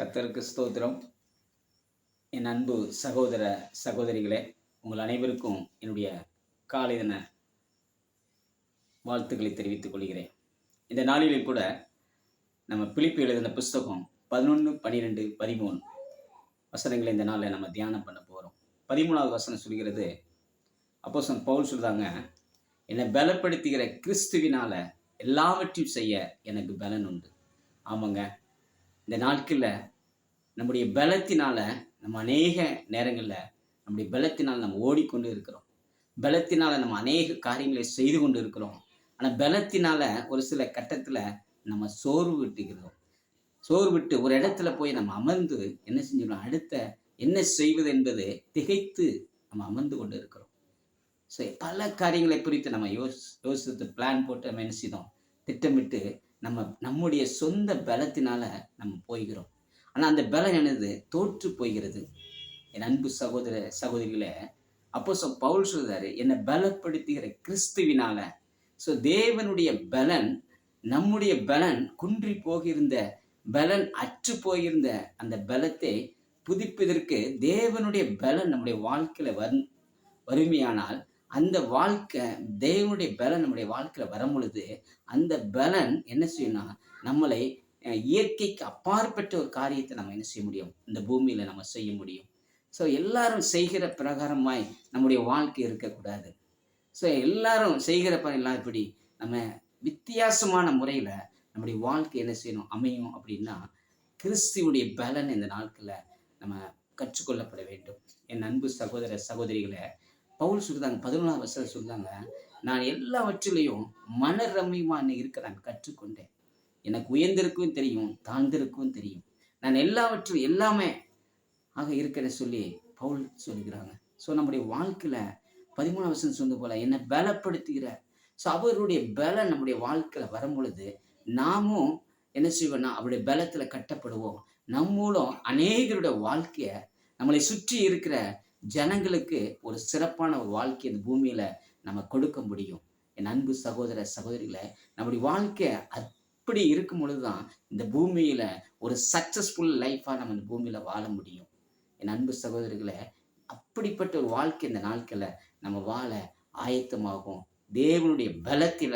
கர்த்தருக்கு ஸ்தோத்திரம். என் அன்பு சகோதர சகோதரிகளே, உங்கள் அனைவருக்கும் என்னுடைய காலை தின வாழ்த்துக்களை தெரிவித்துக் கொள்கிறேன். இந்த நாளிலும் கூட நம்ம பிலிப்பி எழுதின புஸ்தகம் 11, 12, 13 வசனங்களை இந்த நாளில் நம்ம தியானம் பண்ண போகிறோம். 13வது வசனம் சொல்கிறது, அப்போஸ்தலன் பவுல் சொல்றாங்க, என்னை பலப்படுத்துகிற கிறிஸ்துவினால எல்லாவற்றையும் செய்ய எனக்கு பலன் உண்டு. ஆமாங்க, இந்த நாட்களில் நம்முடைய பலத்தினால நம்ம அநேக நேரங்களில் நம்முடைய பலத்தினால் நம்ம ஓடிக்கொண்டு இருக்கிறோம். பலத்தினால நம்ம அநேக காரியங்களை செய்து கொண்டு இருக்கிறோம். ஆனால் பலத்தினால ஒரு சில கட்டத்தில் நம்ம சோர்வு விட்டுக்கிறோம். சோர்வு விட்டு ஒரு இடத்துல போய் நம்ம அமர்ந்து என்ன செஞ்சிடலாம், அடுத்த என்ன செய்வது என்பது திகைத்து நம்ம அமர்ந்து கொண்டு இருக்கிறோம். ஸோ பல காரியங்களை குறித்து நம்ம யோசித்து பிளான் போட்டு நம்ம என்ன செய்தோம், திட்டமிட்டு நம்முடைய சொந்த பலத்தினால நம்ம போய்கிறோம். ஆனால் அந்த பலன் என்னது, தோற்று போகிறது. என் அன்பு சகோதர சகோதரிகளே, அப்போஸ்தலன் பவுல் சொல்றாரு, என்னை பலப்படுத்துகிற கிறிஸ்துவினால. ஸோ தேவனுடைய பலன், நம்முடைய பலன் குன்றி போகிருந்த பலன், அற்று போகிருந்த அந்த பலத்தை புதுப்பிதற்கு தேவனுடைய பலன் நம்முடைய வாழ்க்கையில வறுமையானால், அந்த வாழ்க்கை தேவனுடைய பலன் நம்முடைய வாழ்க்கையில வரும் பொழுது அந்த பலன் என்ன செய்யணும்னா, நம்மளை இயற்கைக்கு அப்பாற்பட்ட ஒரு காரியத்தை நம்ம என்ன செய்ய முடியும், இந்த பூமியில நம்ம செய்ய முடியும். ஸோ எல்லாரும் செய்கிற பிரகாரமாய் நம்முடைய வாழ்க்கை இருக்கக்கூடாது. ஸோ எல்லாரும் செய்கிற இப்படி நம்ம வித்தியாசமான முறையில் நம்முடைய வாழ்க்கை என்ன செய்யணும், அமையும் அப்படின்னா, கிறிஸ்துவுடைய பலன் இந்த நாட்களில் நம்ம கற்றுக்கொள்ளப்பட வேண்டும். என் அன்பு சகோதர சகோதரிகளை, பவுல் சொல்றாங்க, 11வது வசனம் சொல்றாங்க, நான் எல்லாவற்றிலையும் மனரம்யமான இருக்க நான் கற்றுக்கொண்டேன். எனக்கு உயர்ந்திருக்கும் தெரியும், தாழ்ந்திருக்கும் தெரியும். நான் எல்லாவற்றும் எல்லாமே ஆக இருக்கிற சொல்லி பவுல் சொல்லுகிறாங்க. ஸோ நம்முடைய வாழ்க்கையில 13வது வசனம் சொன்னது போல என்னை பலப்படுத்துகிற, ஸோ அவருடைய பலம் நம்முடைய வாழ்க்கையில வரும் பொழுது நாமும் என்ன செய்வோம்னா அவருடைய பலத்துல கட்டப்படுவோம். நம் மூலம் அநேகருடைய வாழ்க்கைய, நம்மளை சுற்றி இருக்கிற ஜனங்களுக்கு ஒரு சிறப்பான ஒரு வாழ்க்கை இந்த பூமியில நம்ம கொடுக்க முடியும். என் அன்பு சகோதர சகோதரிகளை, நம்முடைய வாழ்க்கை அப்படி இருக்கும் பொழுதுதான் இந்த பூமியில ஒரு சக்சஸ்ஃபுல் லைஃபா நம்ம இந்த பூமியில வாழ முடியும். என் அன்பு சகோதரிகளை, அப்படிப்பட்ட ஒரு வாழ்க்கை இந்த நாட்கள நம்ம வாழ ஆயத்தமாகும். தேவனுடைய பலத்தில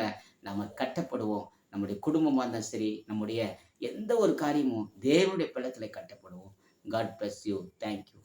நம்ம கட்டப்படுவோம். நம்முடைய குடும்பமா இருந்தாலும் சரி, நம்முடைய எந்த ஒரு காரியமும் தேவனுடைய பலத்தில கட்டப்படுவோம். God bless you. தேங்க்யூ.